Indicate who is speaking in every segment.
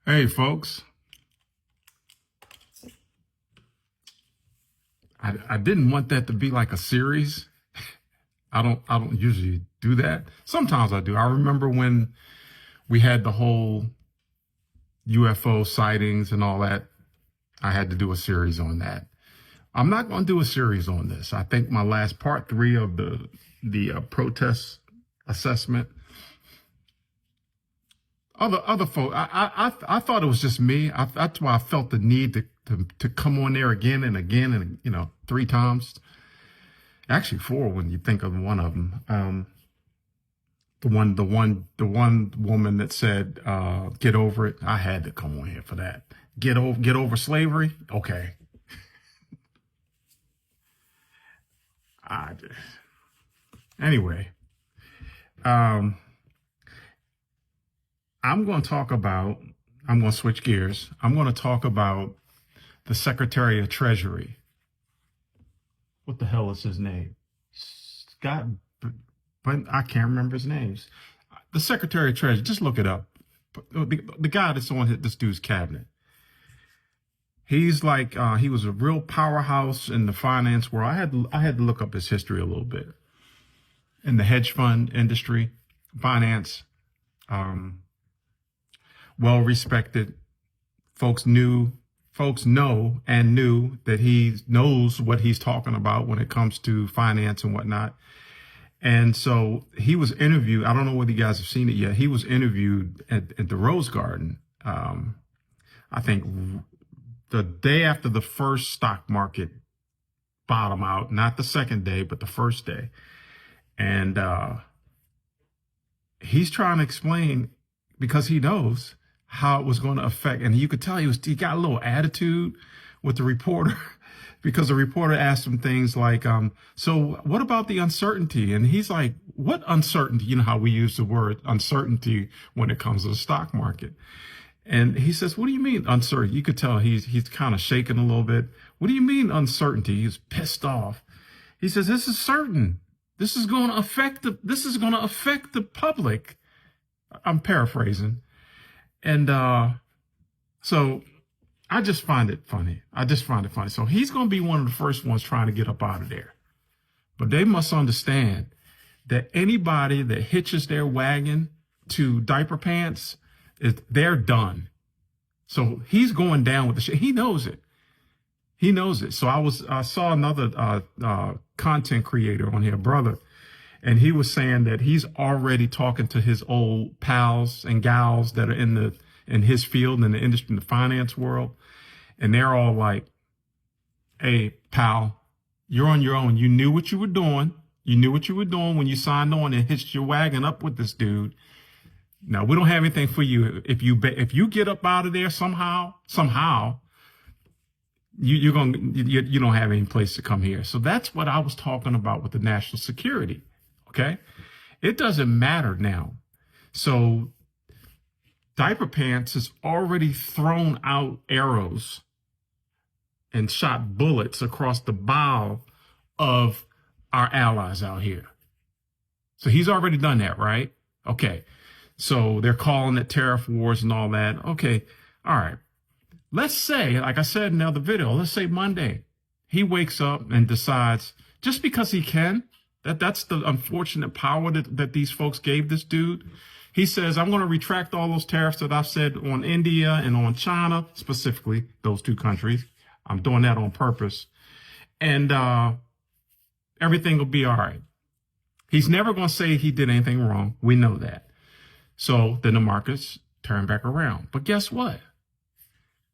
Speaker 1: Hey, folks. I didn't want that to be like a series. I don't usually do that. Sometimes I do. I remember when we had the whole UFO sightings and all that. I had to do a series on that. I'm not going to do a series on this. I think my last part three of the protest assessment. Other folks, I thought it was just me. That's why I felt the need to come on there again and again and three times, actually four when you think of one of them. The one woman that said get over it. I had to come on here for that. Get over slavery. Okay. I Anyway, um, I'm going to switch gears. I'm going to talk about the Secretary of Treasury. What the hell is his name? Scott, but I can't remember his names. The Secretary of Treasury, just look it up. The guy that's on this dude's cabinet. He's like, he was a real powerhouse in the finance world. I had to look up his history a little bit. In the hedge fund industry, finance, um, well respected. Folks know and knew that he knows what he's talking about when it comes to finance and whatnot. And so he was interviewed. I don't know whether you guys have seen it yet. He was interviewed at the Rose Garden. I think the day after the first stock market bottom out, not the second day, but the first day. And he's trying to explain, because he knows how it was going to affect. And you could tell he got a little attitude with the reporter because the reporter asked him things like, so what about the uncertainty? And he's like, what uncertainty? You know how we use the word uncertainty when it comes to the stock market. And he says, what do you mean uncertain? You could tell he's kind of shaking a little bit. What do you mean uncertainty? He's pissed off. He says, this is certain. This is going to affect the public. I'm paraphrasing. And so I just find it funny. So he's going to be one of the first ones trying to get up out of there. But they must understand that anybody that hitches their wagon to diaper pants, they're done. So he's going down with the shit. He knows it. So I saw another content creator on here, brother, and he was saying that he's already talking to his old pals and gals that are in his field, in the industry, in the finance world. And they're all like, hey, pal, you're on your own. You knew what you were doing. When you signed on and hitched your wagon up with this dude. Now, we don't have anything for you. If you get up out of there somehow, you don't have any place to come here. So that's what I was talking about with the national security. Okay. It doesn't matter now. So Diaper Pants has already thrown out arrows and shot bullets across the bow of our allies out here. So he's already done that, right? Okay. So they're calling it tariff wars and all that. Okay. All right. Let's say, like I said in the other video, let's say Monday, he wakes up and decides, just because he can, that's the unfortunate power that these folks gave this dude. He says, I'm going to retract all those tariffs that I've said on India and on China, specifically those two countries. I'm doing that on purpose. And everything will be all right. He's never going to say he did anything wrong. We know that. So then the markets turn back around. But guess what?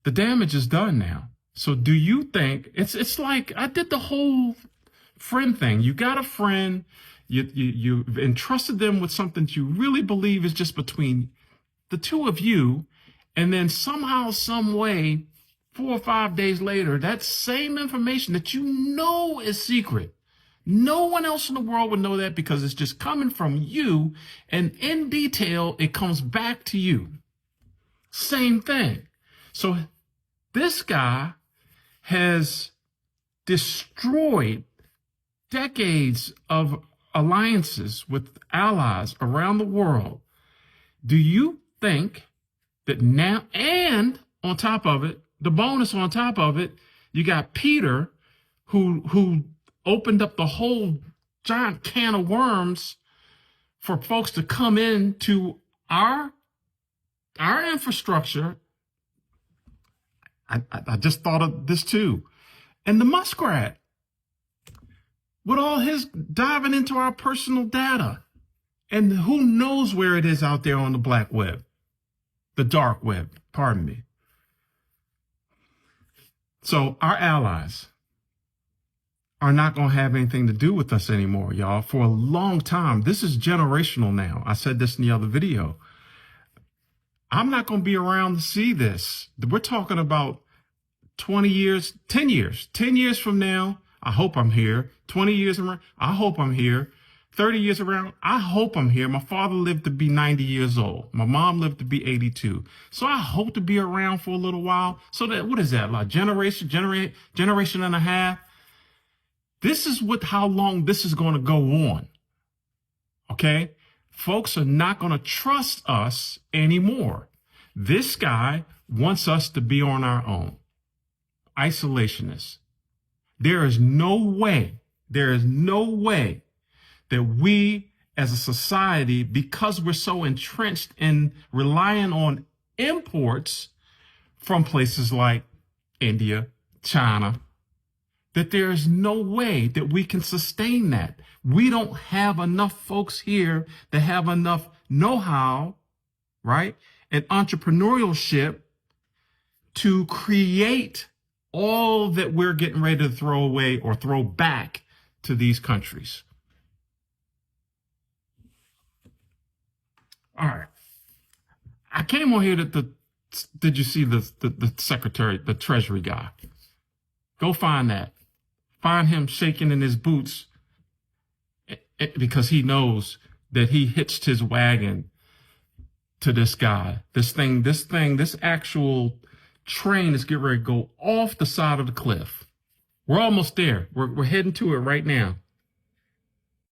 Speaker 1: The damage is done now. So do you think it's like I did the whole friend thing? You got a friend, you've entrusted them with something that you really believe is just between the two of you, and then somehow, some way, 4 or 5 days later, that same information that you know is secret, no one else in the world would know that because it's just coming from you, and in detail, it comes back to you. Same thing. So this guy has destroyed decades of alliances with allies around the world. Do you think that now, and on top of it, the bonus on top of it, you got Peter, who opened up the whole giant can of worms for folks to come into our infrastructure. I just thought of this too. And the muskrat, with all his diving into our personal data. And who knows where it is out there on the black web, the dark web, pardon me. So our allies are not going to have anything to do with us anymore, y'all, for a long time. This is generational now. I said this in the other video. I'm not going to be around to see this. We're talking about 20 years, 10 years, 10 years from now. I hope I'm here. 20 years around, I hope I'm here. 30 years around, I hope I'm here. My father lived to be 90 years old. My mom lived to be 82. So I hope to be around for a little while. So that, what is that, like generation and a half? This is how long this is going to go on. Okay? Folks are not going to trust us anymore. This guy wants us to be on our own. Isolationists. There is no way that we as a society, because we're so entrenched in relying on imports from places like India, China, that there is no way that we can sustain that. We don't have enough folks here that have enough know-how, right, and entrepreneurship to create all that we're getting ready to throw away or throw back to these countries. All right. I came on here did you see the secretary, the treasury guy? Go find that. Find him shaking in his boots because he knows that he hitched his wagon to this guy. This actual train is getting ready to go off the side of the cliff. We're almost there. We're heading to it right now.